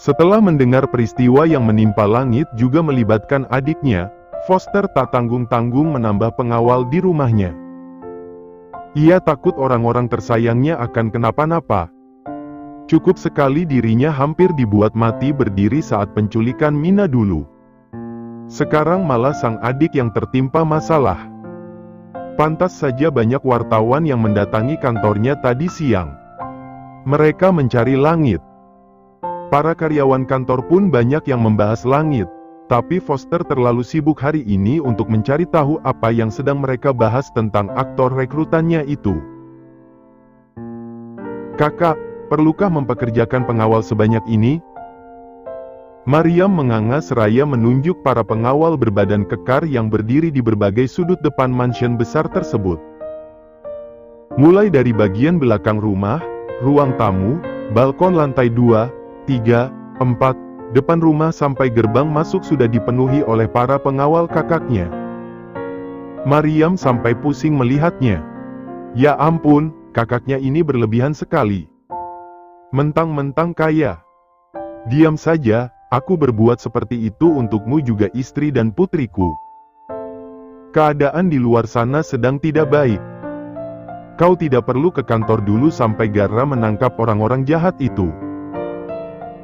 Setelah mendengar peristiwa yang menimpa Langit juga melibatkan adiknya, Foster tak tanggung-tanggung menambah pengawal di rumahnya. Ia takut orang-orang tersayangnya akan kenapa-napa. Cukup sekali dirinya hampir dibuat mati berdiri saat penculikan Mina dulu. Sekarang malah sang adik yang tertimpa masalah. Pantas saja banyak wartawan yang mendatangi kantornya tadi siang. Mereka mencari Langit. Para karyawan kantor pun banyak yang membahas Langit. Tapi Foster terlalu sibuk hari ini untuk mencari tahu apa yang sedang mereka bahas tentang aktor rekrutannya itu. "Kakak, perlukah mempekerjakan pengawal sebanyak ini?" Maryam menganga seraya menunjuk para pengawal berbadan kekar yang berdiri di berbagai sudut depan mansion besar tersebut. Mulai dari bagian belakang rumah, ruang tamu, balkon lantai 2, 3, 4, depan rumah sampai gerbang masuk sudah dipenuhi oleh para pengawal kakaknya. Maryam sampai pusing melihatnya. Ya ampun, kakaknya ini berlebihan sekali. Mentang-mentang kaya. Diam saja, aku berbuat seperti itu untukmu juga istri dan putriku. Keadaan di luar sana sedang tidak baik. Kau tidak perlu ke kantor dulu sampai Gara menangkap orang-orang jahat itu.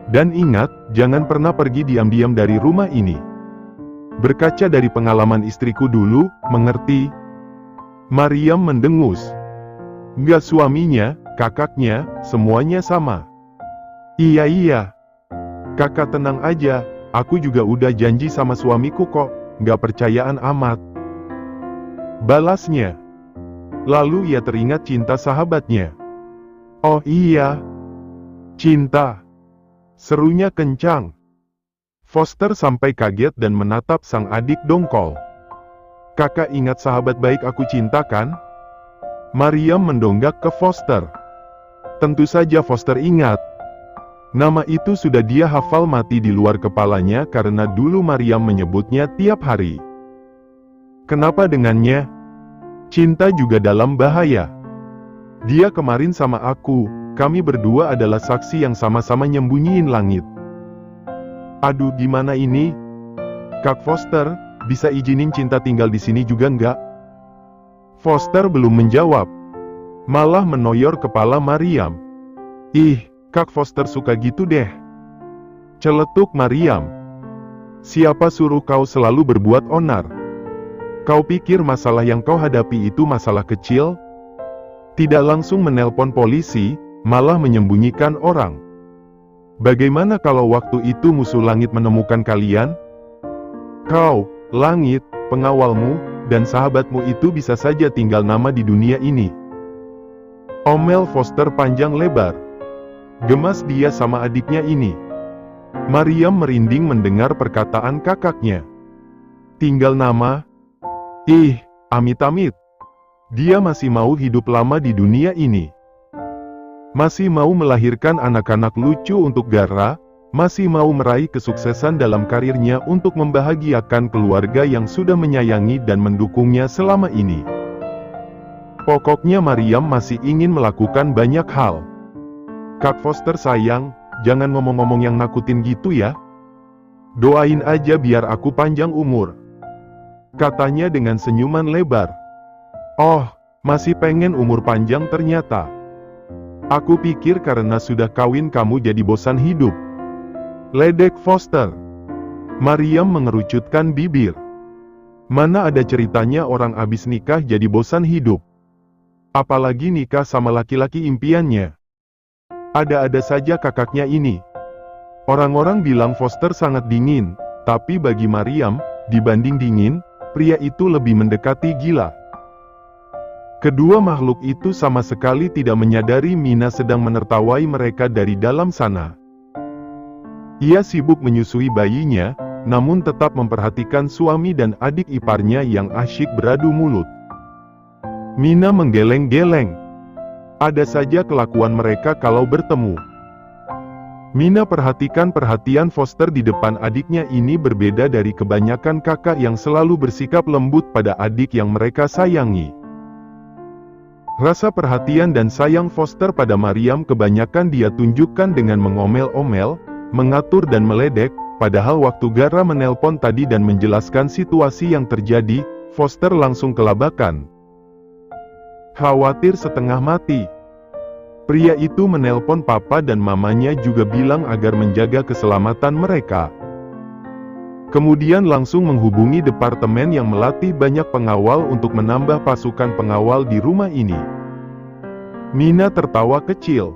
Dan ingat, jangan pernah pergi diam-diam dari rumah ini. Berkaca dari pengalaman istriku dulu, mengerti? Maryam mendengus. Enggak, suaminya, kakaknya, semuanya sama. Iya. Kakak tenang aja, aku juga udah janji sama suamiku kok, nggak percayaan amat. Balasnya. Lalu ia teringat cinta sahabatnya. Oh iya. Cinta. Serunya kencang. Foster sampai kaget dan menatap sang adik dongkol. Kakak ingat sahabat baik aku cinta kan? Maryam mendonggak ke Foster. Tentu saja Foster ingat. Nama itu sudah dia hafal mati di luar kepalanya karena dulu Maryam menyebutnya tiap hari. Kenapa dengannya? Cinta juga dalam bahaya. Dia kemarin sama aku. Kami berdua adalah saksi yang sama-sama nyembunyiin Langit. Aduh, gimana ini? Kak Foster, bisa izinin Cinta tinggal di sini juga nggak? Foster belum menjawab. Malah menoyor kepala Maryam. Ih, Kak Foster suka gitu deh. Celetuk Maryam. Siapa suruh kau selalu berbuat onar? Kau pikir masalah yang kau hadapi itu masalah kecil? Tidak langsung menelpon polisi, malah menyembunyikan orang. Bagaimana kalau waktu itu musuh Langit menemukan kalian? Kau, Langit, pengawalmu, dan sahabatmu itu bisa saja tinggal nama di dunia ini. Omel Foster panjang lebar. Gemas dia sama adiknya ini. Maryam merinding mendengar perkataan kakaknya. Tinggal nama? Ih, amit-amit. Dia masih mau hidup lama di dunia ini. Masih mau melahirkan anak-anak lucu untuk Gara, masih mau meraih kesuksesan dalam karirnya untuk membahagiakan keluarga yang sudah menyayangi dan mendukungnya selama ini. Pokoknya Maryam masih ingin melakukan banyak hal. Kak Foster sayang, jangan ngomong-ngomong yang nakutin gitu ya. Doain aja biar aku panjang umur. Katanya dengan senyuman lebar. Oh, masih pengen umur panjang ternyata. Aku pikir karena sudah kawin kamu jadi bosan hidup. Ledek Foster. Maryam mengerucutkan bibir. Mana ada ceritanya orang abis nikah jadi bosan hidup. Apalagi nikah sama laki-laki impiannya. Ada-ada saja kakaknya ini. Orang-orang bilang Foster sangat dingin, tapi bagi Maryam, dibanding dingin, pria itu lebih mendekati gila. Kedua makhluk itu sama sekali tidak menyadari Mina sedang menertawai mereka dari dalam sana. Ia sibuk menyusui bayinya, namun tetap memperhatikan suami dan adik iparnya yang asyik beradu mulut. Mina menggeleng-geleng. Ada saja kelakuan mereka kalau bertemu. Mina perhatikan perhatian Foster di depan adiknya ini berbeda dari kebanyakan kakak yang selalu bersikap lembut pada adik yang mereka sayangi. Rasa perhatian dan sayang Foster pada Maryam kebanyakan dia tunjukkan dengan mengomel-omel, mengatur dan meledek, padahal waktu Gara menelpon tadi dan menjelaskan situasi yang terjadi, Foster langsung kelabakan. Khawatir setengah mati. Pria itu menelpon papa dan mamanya juga bilang agar menjaga keselamatan mereka. Kemudian langsung menghubungi departemen yang melatih banyak pengawal untuk menambah pasukan pengawal di rumah ini. Mina tertawa kecil.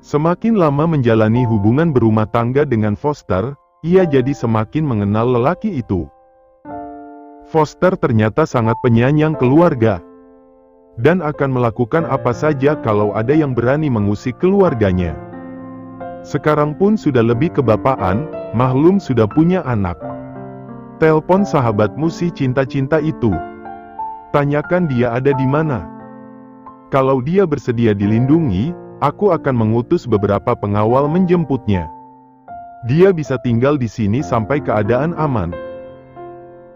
Semakin lama menjalani hubungan berumah tangga dengan Foster, ia jadi semakin mengenal lelaki itu. Foster ternyata sangat penyayang keluarga, dan akan melakukan apa saja kalau ada yang berani mengusik keluarganya. Sekarang pun sudah lebih kebapaan, maklum sudah punya anak. Telepon sahabatmu si cinta-cinta itu. Tanyakan dia ada di mana. Kalau dia bersedia dilindungi, aku akan mengutus beberapa pengawal menjemputnya. Dia bisa tinggal di sini sampai keadaan aman.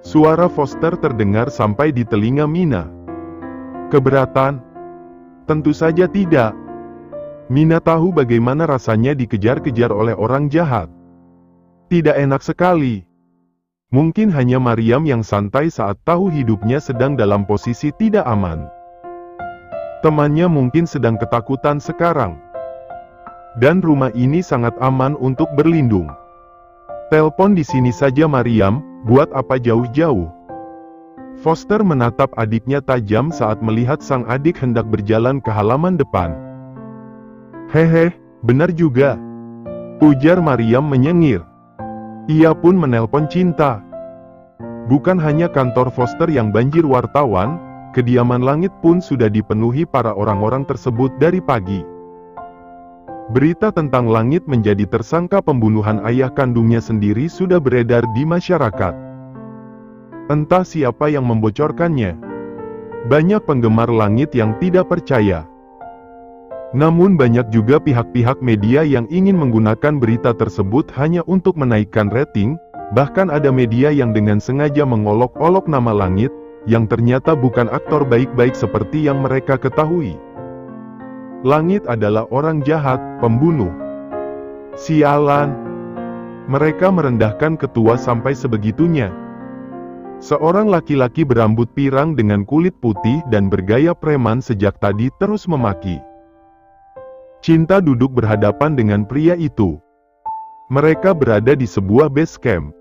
Suara Foster terdengar sampai di telinga Mina. Keberatan? Tentu saja tidak. Mina tahu bagaimana rasanya dikejar-kejar oleh orang jahat. Tidak enak sekali. Mungkin hanya Maryam yang santai saat tahu hidupnya sedang dalam posisi tidak aman. Temannya mungkin sedang ketakutan sekarang. Dan rumah ini sangat aman untuk berlindung. Telepon di sini saja Maryam, buat apa jauh-jauh? Foster menatap adiknya tajam saat melihat sang adik hendak berjalan ke halaman depan. Hehe, benar juga. Ujar Maryam menyengir. Ia pun menelpon Cinta. Bukan hanya kantor Foster yang banjir wartawan, kediaman Langit pun sudah dipenuhi para orang-orang tersebut dari pagi. Berita tentang Langit menjadi tersangka pembunuhan ayah kandungnya sendiri sudah beredar di masyarakat. Entah siapa yang membocorkannya. Banyak penggemar Langit yang tidak percaya. Namun banyak juga pihak-pihak media yang ingin menggunakan berita tersebut hanya untuk menaikkan rating, bahkan ada media yang dengan sengaja mengolok-olok nama Langit, yang ternyata bukan aktor baik-baik seperti yang mereka ketahui. Langit adalah orang jahat, pembunuh. Sialan. Mereka merendahkan ketua sampai sebegitunya. Seorang laki-laki berambut pirang dengan kulit putih dan bergaya preman sejak tadi terus memaki. Cinta duduk berhadapan dengan pria itu. Mereka berada di sebuah base camp.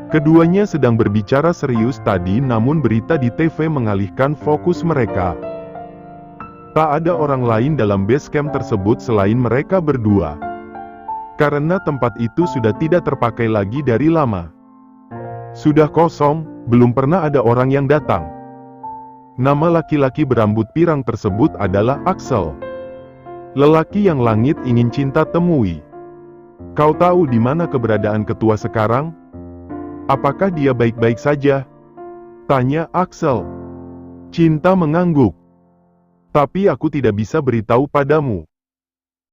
Keduanya sedang berbicara serius tadi, namun berita di TV mengalihkan fokus mereka. Tak ada orang lain dalam base camp tersebut selain mereka berdua. Karena tempat itu sudah tidak terpakai lagi dari lama. Sudah kosong, belum pernah ada orang yang datang. Nama laki-laki berambut pirang tersebut adalah Axel. Lelaki yang Langit ingin Cinta temui. Kau tahu di mana keberadaan ketua sekarang? Apakah dia baik-baik saja? Tanya Axel. Cinta mengangguk. Tapi aku tidak bisa beritahu padamu.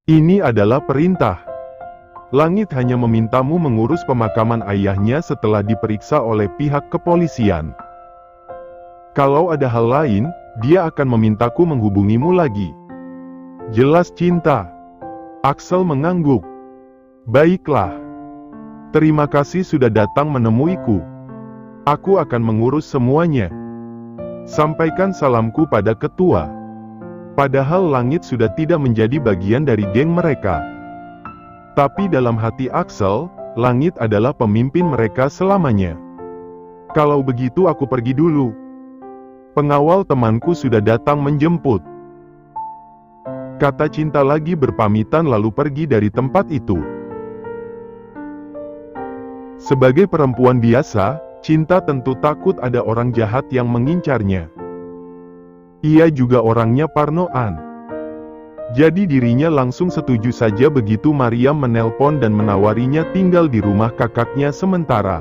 Ini adalah perintah. Langit hanya memintamu mengurus pemakaman ayahnya setelah diperiksa oleh pihak kepolisian. Kalau ada hal lain, dia akan memintaku menghubungimu lagi. Jelas Cinta. Axel mengangguk. Baiklah. Terima kasih sudah datang menemuiku. Aku akan mengurus semuanya. Sampaikan salamku pada ketua. Padahal Langit sudah tidak menjadi bagian dari geng mereka. Tapi dalam hati Axel, Langit adalah pemimpin mereka selamanya. Kalau begitu aku pergi dulu. Pengawal temanku sudah datang menjemput. Kata Cinta lagi berpamitan lalu pergi dari tempat itu. Sebagai perempuan biasa, Cinta tentu takut ada orang jahat yang mengincarnya. Ia juga orangnya parnoan. Jadi dirinya langsung setuju saja begitu Maryam menelpon dan menawarinya tinggal di rumah kakaknya sementara.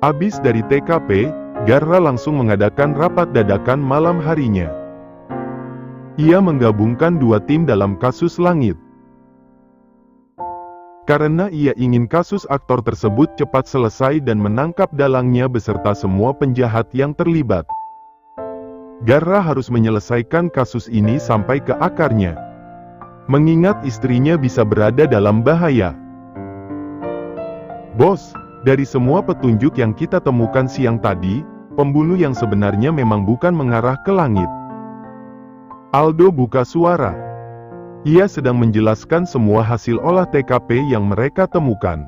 Habis dari TKP, Gara langsung mengadakan rapat dadakan malam harinya. Ia menggabungkan dua tim dalam kasus Langit. Karena ia ingin kasus aktor tersebut cepat selesai dan menangkap dalangnya beserta semua penjahat yang terlibat. Gara harus menyelesaikan kasus ini sampai ke akarnya. mengingat istrinya bisa berada dalam bahaya. Bos, dari semua petunjuk yang kita temukan siang tadi, pembunuh yang sebenarnya memang bukan mengarah ke langit. Aldo buka suara. Ia sedang menjelaskan semua hasil olah TKP yang mereka temukan.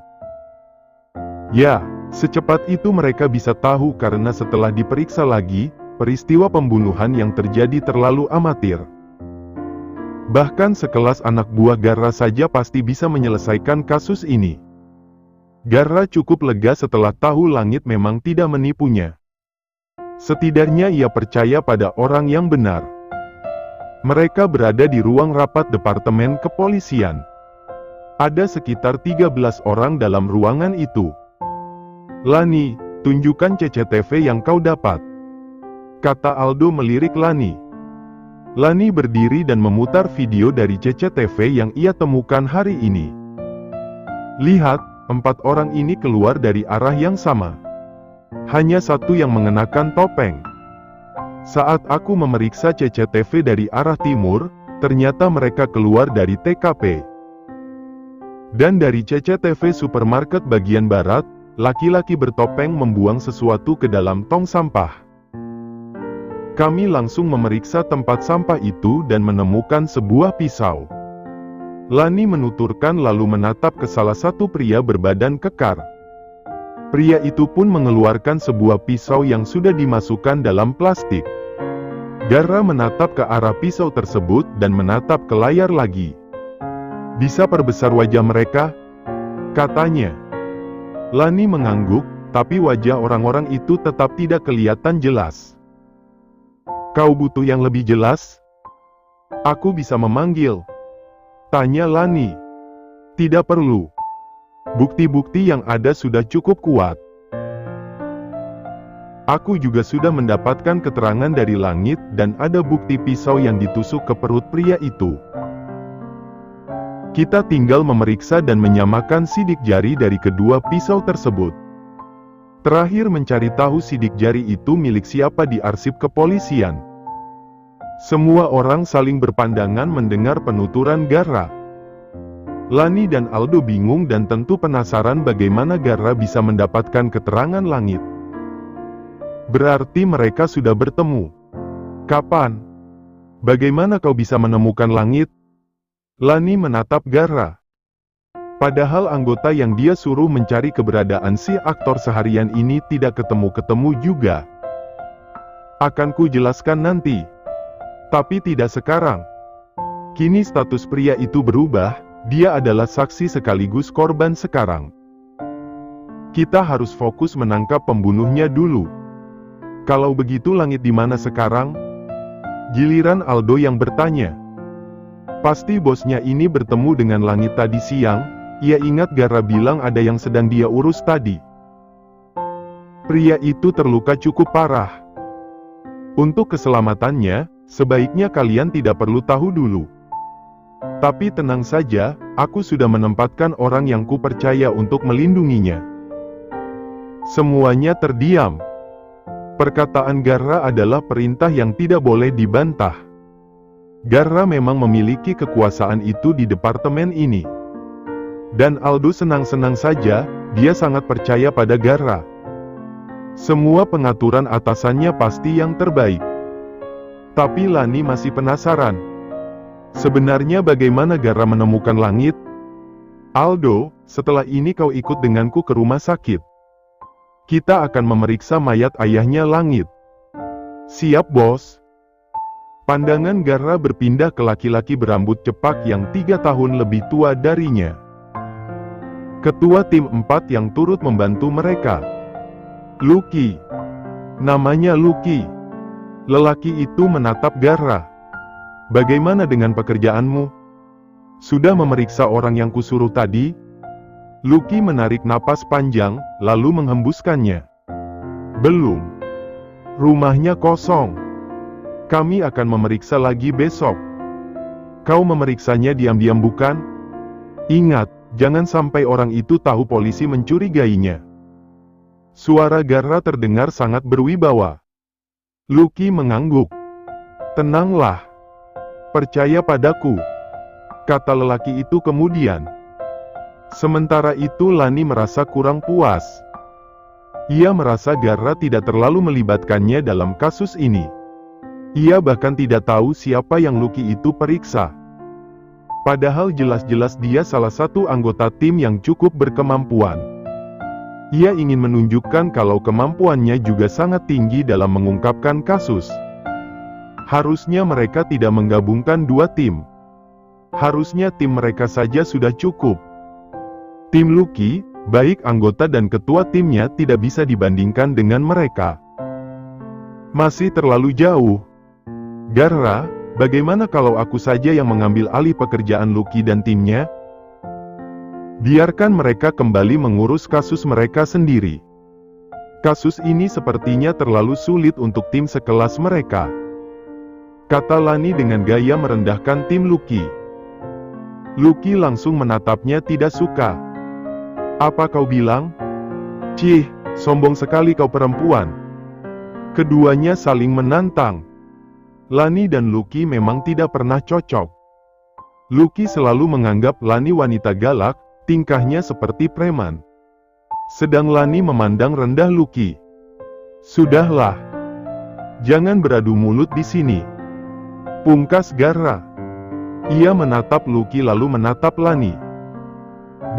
Ya, secepat itu mereka bisa tahu karena setelah diperiksa lagi, peristiwa pembunuhan yang terjadi terlalu amatir. Bahkan sekelas anak buah Garra saja pasti bisa menyelesaikan kasus ini. Garra cukup lega setelah tahu langit memang tidak menipunya. Setidaknya ia percaya pada orang yang benar. Mereka berada di ruang rapat Departemen Kepolisian. Ada sekitar 13 orang dalam ruangan itu. Lani, tunjukkan CCTV yang kau dapat, kata Aldo melirik Lani. Lani berdiri dan memutar video dari CCTV yang ia temukan hari ini. Lihat, 4 orang ini keluar dari arah yang sama. Hanya satu yang mengenakan topeng. Saat aku memeriksa CCTV dari arah timur, ternyata mereka keluar dari TKP. Dan dari CCTV supermarket bagian barat, laki-laki bertopeng membuang sesuatu ke dalam tong sampah. Kami langsung memeriksa tempat sampah itu dan menemukan sebuah pisau. Lani menuturkan lalu menatap ke salah satu pria berbadan kekar. Pria itu pun mengeluarkan sebuah pisau yang sudah dimasukkan dalam plastik. Garra menatap ke arah pisau tersebut dan menatap ke layar lagi. Bisa perbesar wajah mereka? Katanya. Lani mengangguk, tapi wajah orang-orang itu tetap tidak kelihatan jelas. Kau butuh yang lebih jelas? Aku bisa memanggil. Tanya Lani. Tidak perlu. Bukti-bukti yang ada sudah cukup kuat. Aku juga sudah mendapatkan keterangan dari langit dan ada bukti pisau yang ditusuk ke perut pria itu. Kita tinggal memeriksa dan menyamakan sidik jari dari kedua pisau tersebut. Terakhir mencari tahu sidik jari itu milik siapa di arsip kepolisian. Semua orang saling berpandangan mendengar penuturan Garra. Lani dan Aldo bingung dan tentu penasaran bagaimana Garra bisa mendapatkan keterangan langit. Berarti mereka sudah bertemu. Kapan? Bagaimana kau bisa menemukan langit? Lani menatap Garra. Padahal anggota yang dia suruh mencari keberadaan si aktor seharian ini tidak ketemu-ketemu juga. Akan ku jelaskan nanti. Tapi tidak sekarang. Kini status pria itu berubah, dia adalah saksi sekaligus korban sekarang. Kita harus fokus menangkap pembunuhnya dulu. Kalau begitu langit di mana sekarang? Giliran Aldo yang bertanya. Pasti bosnya ini bertemu dengan langit tadi siang, ia ingat Garra bilang ada yang sedang dia urus tadi. Pria itu terluka cukup parah. Untuk keselamatannya, sebaiknya kalian tidak perlu tahu dulu. Tapi tenang saja, aku sudah menempatkan orang yang kupercaya untuk melindunginya. Semuanya terdiam. Perkataan Garra adalah perintah yang tidak boleh dibantah. Garra memang memiliki kekuasaan itu di departemen ini. Dan Aldo senang-senang saja, dia sangat percaya pada Garra. Semua pengaturan atasannya pasti yang terbaik. Tapi Lani masih penasaran. Sebenarnya bagaimana Garra menemukan langit? Aldo, setelah ini kau ikut denganku ke rumah sakit. Kita akan memeriksa mayat ayahnya langit. Siap, bos. Pandangan Garra berpindah ke laki-laki berambut cepak yang 3 tahun lebih tua darinya. Ketua tim 4 yang turut membantu mereka. Lucky. Namanya Lucky. Lelaki itu menatap Garra. Bagaimana dengan pekerjaanmu? Sudah memeriksa orang yang kusuruh tadi? Lucky menarik napas panjang, lalu menghembuskannya. Belum. Rumahnya kosong. Kami akan memeriksa lagi besok. Kau memeriksanya diam-diam bukan? Ingat, jangan sampai orang itu tahu polisi mencurigainya. Suara Garra terdengar sangat berwibawa. Lucky mengangguk. Tenanglah. Percaya padaku. kata lelaki itu kemudian. Sementara itu Lani merasa kurang puas. Ia merasa Garra tidak terlalu melibatkannya dalam kasus ini. Ia bahkan tidak tahu siapa yang Lucky itu periksa. Padahal jelas-jelas dia salah satu anggota tim yang cukup berkemampuan. Ia ingin menunjukkan kalau kemampuannya juga sangat tinggi dalam mengungkapkan kasus. Harusnya mereka tidak menggabungkan dua tim. Harusnya tim mereka saja sudah cukup. Tim Lucky, baik anggota dan ketua timnya tidak bisa dibandingkan dengan mereka. Masih terlalu jauh. Garra, bagaimana kalau aku saja yang mengambil alih pekerjaan Lucky dan timnya? Biarkan mereka kembali mengurus kasus mereka sendiri. Kasus ini sepertinya terlalu sulit untuk tim sekelas mereka, kata Lani dengan gaya merendahkan tim Lucky. Lucky langsung menatapnya tidak suka. Apa kau bilang? Cih, sombong sekali kau perempuan. Keduanya saling menantang. Lani dan Lucky memang tidak pernah cocok. Lucky selalu menganggap Lani wanita galak, tingkahnya seperti preman. Sedang Lani memandang rendah Lucky. Sudahlah. Jangan beradu mulut di sini, pungkas Garra. Ia menatap Lucky lalu menatap Lani.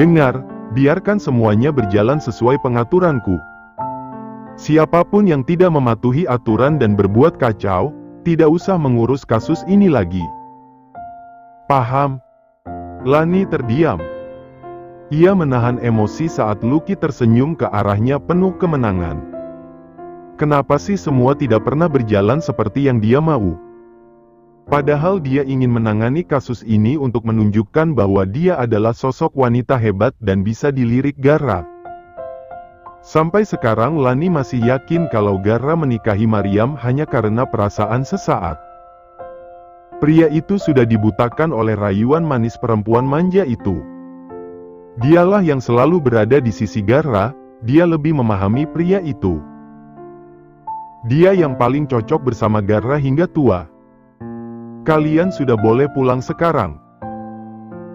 Dengar, biarkan semuanya berjalan sesuai pengaturanku. Siapapun yang tidak mematuhi aturan dan berbuat kacau, tidak usah mengurus kasus ini lagi. Paham? Lani terdiam. Ia menahan emosi saat Lucky tersenyum ke arahnya penuh kemenangan. Kenapa sih semua tidak pernah berjalan seperti yang dia mau? Padahal dia ingin menangani kasus ini untuk menunjukkan bahwa dia adalah sosok wanita hebat dan bisa dilirik Garra. Sampai sekarang Lani masih yakin kalau Garra menikahi Mariam hanya karena perasaan sesaat. Pria itu sudah dibutakan oleh rayuan manis perempuan manja itu. Dialah yang selalu berada di sisi Garra, dia lebih memahami pria itu. Dia yang paling cocok bersama Garra hingga tua. Kalian sudah boleh pulang sekarang.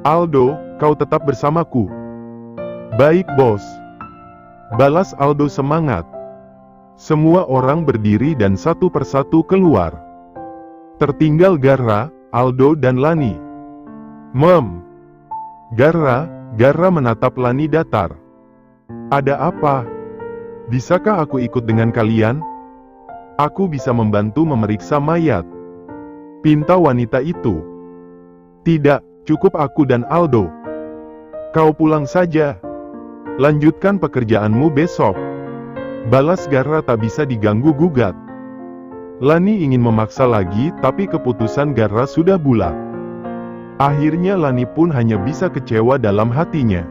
Aldo, kau tetap bersamaku. Baik bos. Balas Aldo semangat. Semua orang berdiri dan satu persatu keluar. Tertinggal Garra, Aldo dan Lani. Garra menatap Lani datar. Ada apa? Bisakah aku ikut dengan kalian? Aku bisa membantu memeriksa mayat, pinta wanita itu. Tidak, cukup aku dan Aldo. Kau pulang saja. Lanjutkan pekerjaanmu besok. Balas Garra tak bisa diganggu-gugat. Lani ingin memaksa lagi, tapi keputusan Garra sudah bulat. Akhirnya Lani pun hanya bisa kecewa dalam hatinya.